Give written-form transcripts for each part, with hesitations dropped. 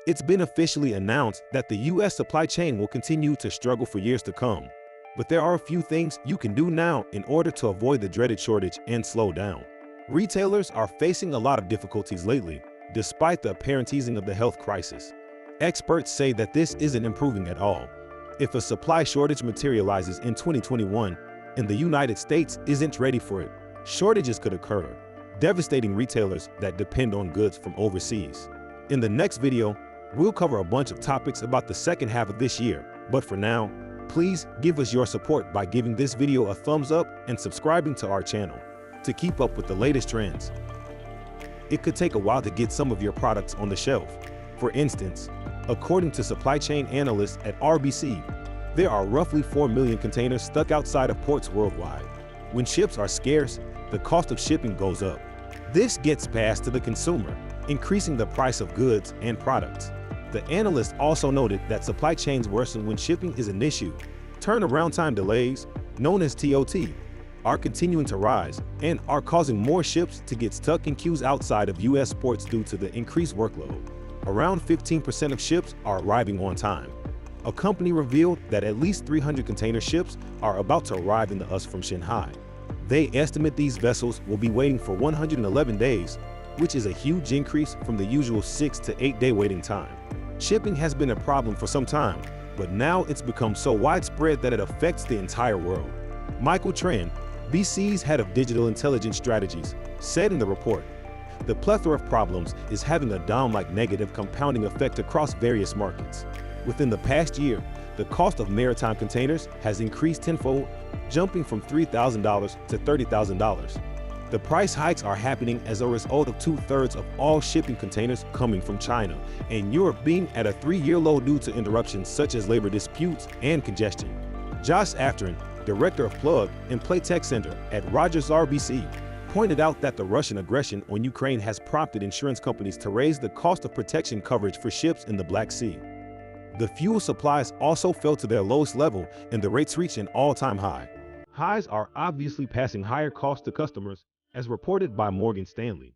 It's been officially announced that the U.S. supply chain will continue to struggle for years to come. But there are a few things you can do now in order to avoid the dreaded shortage and slow down. Retailers are facing a lot of difficulties lately, despite the apparent easing of the health crisis. Experts say that this isn't improving at all. If a supply shortage materializes in 2021 and the United States isn't ready for it, shortages could occur, devastating retailers that depend on goods from overseas. In the next video, we'll cover a bunch of topics about the second half of this year, but for now, please give us your support by giving this video a thumbs up and subscribing to our channel to keep up with the latest trends. It could take a while to get some of your products on the shelf. For instance, according to supply chain analysts at RBC, there are roughly 4 million containers stuck outside of ports worldwide. When ships are scarce, the cost of shipping goes up. This gets passed to the consumer, increasing the price of goods and products. The analyst also noted that supply chains worsen when shipping is an issue. Turnaround time delays, known as TOT, are continuing to rise and are causing more ships to get stuck in queues outside of U.S. ports due to the increased workload. Around 15% of ships are arriving on time. A company revealed that at least 300 container ships are about to arrive in the US from Shanghai. They estimate these vessels will be waiting for 111 days, which is a huge increase from the usual 6 to 8 day waiting time. Shipping has been a problem for some time, but now it's become so widespread that it affects the entire world. Michael Tran, BC's head of digital intelligence strategies, said in the report, "The plethora of problems is having a down-like negative compounding effect across various markets. Within the past year, the cost of maritime containers has increased tenfold, jumping from $3,000 to $30,000. The price hikes are happening as a result of 2/3 of all shipping containers coming from China, and Europe being at a 3-year low due to interruptions such as labor disputes and congestion." Josh Afterin, director of Plug and Play Tech Center at Rogers RBC, pointed out that the Russian aggression on Ukraine has prompted insurance companies to raise the cost of protection coverage for ships in the Black Sea. The fuel supplies also fell to their lowest level and the rates reached an all-time high. Highs are obviously passing higher costs to customers, as reported by Morgan Stanley.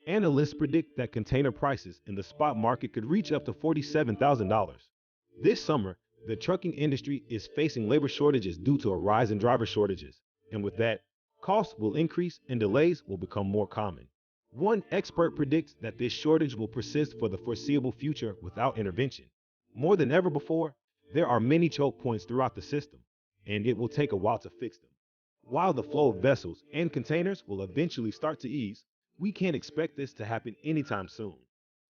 Analysts predict that container prices in the spot market could reach up to $47,000. This summer, the trucking industry is facing labor shortages due to a rise in driver shortages, and with that, costs will increase and delays will become more common. One expert predicts that this shortage will persist for the foreseeable future without intervention. More than ever before, there are many choke points throughout the system, and it will take a while to fix them. While the flow of vessels and containers will eventually start to ease, we can't expect this to happen anytime soon.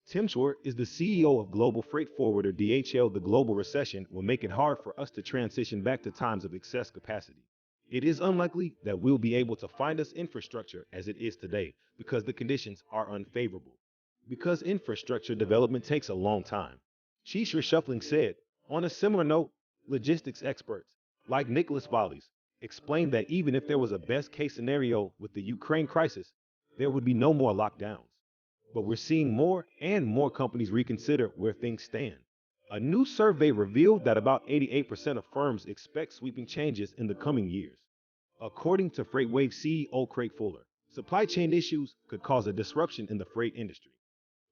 Tim Short is the CEO of global freight forwarder DHL. The global recession will make it hard for us to transition back to times of excess capacity. It is unlikely that we'll be able to find us infrastructure as it is today because the conditions are unfavorable. Because infrastructure development takes a long time. Chief Reshuffling said. On a similar note, logistics experts, like Nicholas Valles, explained that even if there was a best-case scenario with the Ukraine crisis, there would be no more lockdowns. But we're seeing more and more companies reconsider where things stand. A new survey revealed that about 88% of firms expect sweeping changes in the coming years. According to FreightWave CEO Craig Fuller, supply chain issues could cause a disruption in the freight industry.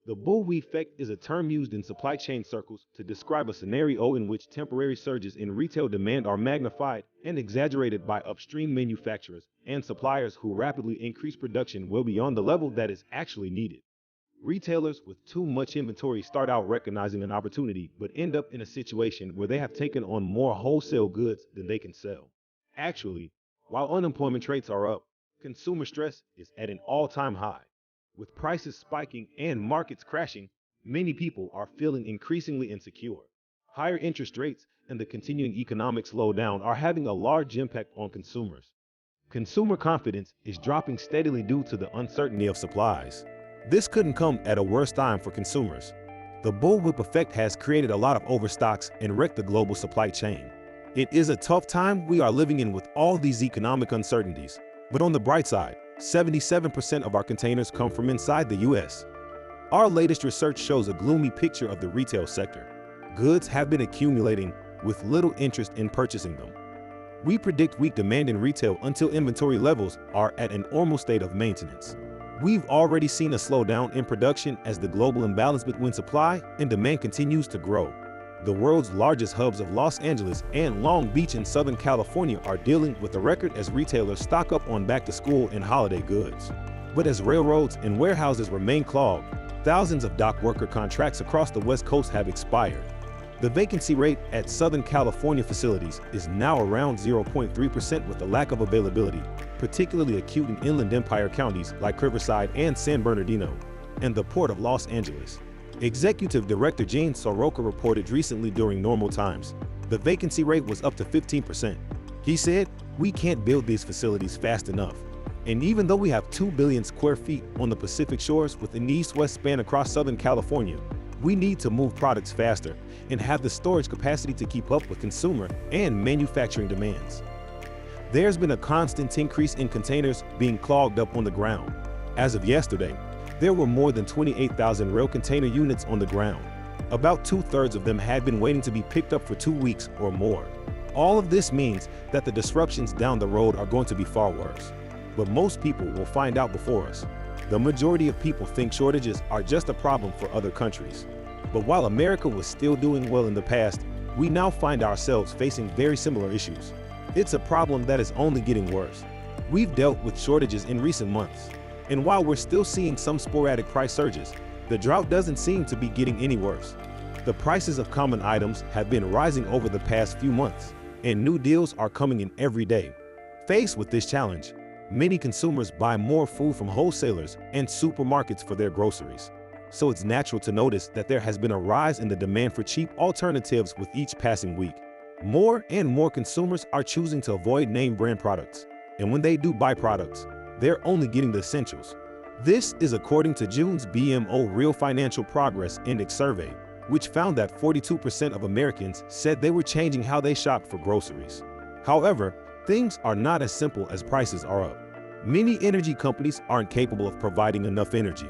The bullwhip effect is a term used in supply chain circles to describe a scenario in which temporary surges in retail demand are magnified and exaggerated by upstream manufacturers and suppliers who rapidly increase production well beyond the level that is actually needed. Retailers with too much inventory start out recognizing an opportunity but end up in a situation where they have taken on more wholesale goods than they can sell. Actually, while unemployment rates are up, consumer stress is at an all-time high. With prices spiking and markets crashing, many people are feeling increasingly insecure. Higher interest rates and the continuing economic slowdown are having a large impact on consumers. Consumer confidence is dropping steadily due to the uncertainty of supplies. This couldn't come at a worse time for consumers. The bullwhip effect has created a lot of overstocks and wrecked the global supply chain. It is a tough time we are living in with all these economic uncertainties. But on the bright side, 77% of our containers come from inside the U.S. Our latest research shows a gloomy picture of the retail sector. Goods have been accumulating with little interest in purchasing them. We predict weak demand in retail until inventory levels are at an normal state of maintenance. We've already seen a slowdown in production as the global imbalance between supply and demand continues to grow. The world's largest hubs of Los Angeles and Long Beach in Southern California are dealing with a record as retailers stock up on back-to-school and holiday goods. But as railroads and warehouses remain clogged, thousands of dock worker contracts across the West Coast have expired. The vacancy rate at Southern California facilities is now around 0.3% with a lack of availability, particularly acute in Inland Empire counties like Riverside and San Bernardino, and the Port of Los Angeles. Executive Director Gene Soroka reported recently during normal times, the vacancy rate was up to 15%. He said, "We can't build these facilities fast enough. And even though we have 2 billion square feet on the Pacific shores with an east-west span across Southern California, we need to move products faster and have the storage capacity to keep up with consumer and manufacturing demands." There's been a constant increase in containers being clogged up on the ground. As of yesterday, there were more than 28,000 rail container units on the ground. About 2/3 of them had been waiting to be picked up for 2 weeks or more. All of this means that the disruptions down the road are going to be far worse. But most people will find out before us. The majority of people think shortages are just a problem for other countries. But while America was still doing well in the past, we now find ourselves facing very similar issues. It's a problem that is only getting worse. We've dealt with shortages in recent months. And while we're still seeing some sporadic price surges, the drought doesn't seem to be getting any worse. The prices of common items have been rising over the past few months, and new deals are coming in every day. Faced with this challenge, many consumers buy more food from wholesalers and supermarkets for their groceries. So it's natural to notice that there has been a rise in the demand for cheap alternatives with each passing week. More and more consumers are choosing to avoid name brand products. And when they do buy products, they're only getting the essentials. This is according to June's BMO Real Financial Progress Index survey, which found that 42% of Americans said they were changing how they shop for groceries. However, things are not as simple as prices are up. Many energy companies aren't capable of providing enough energy.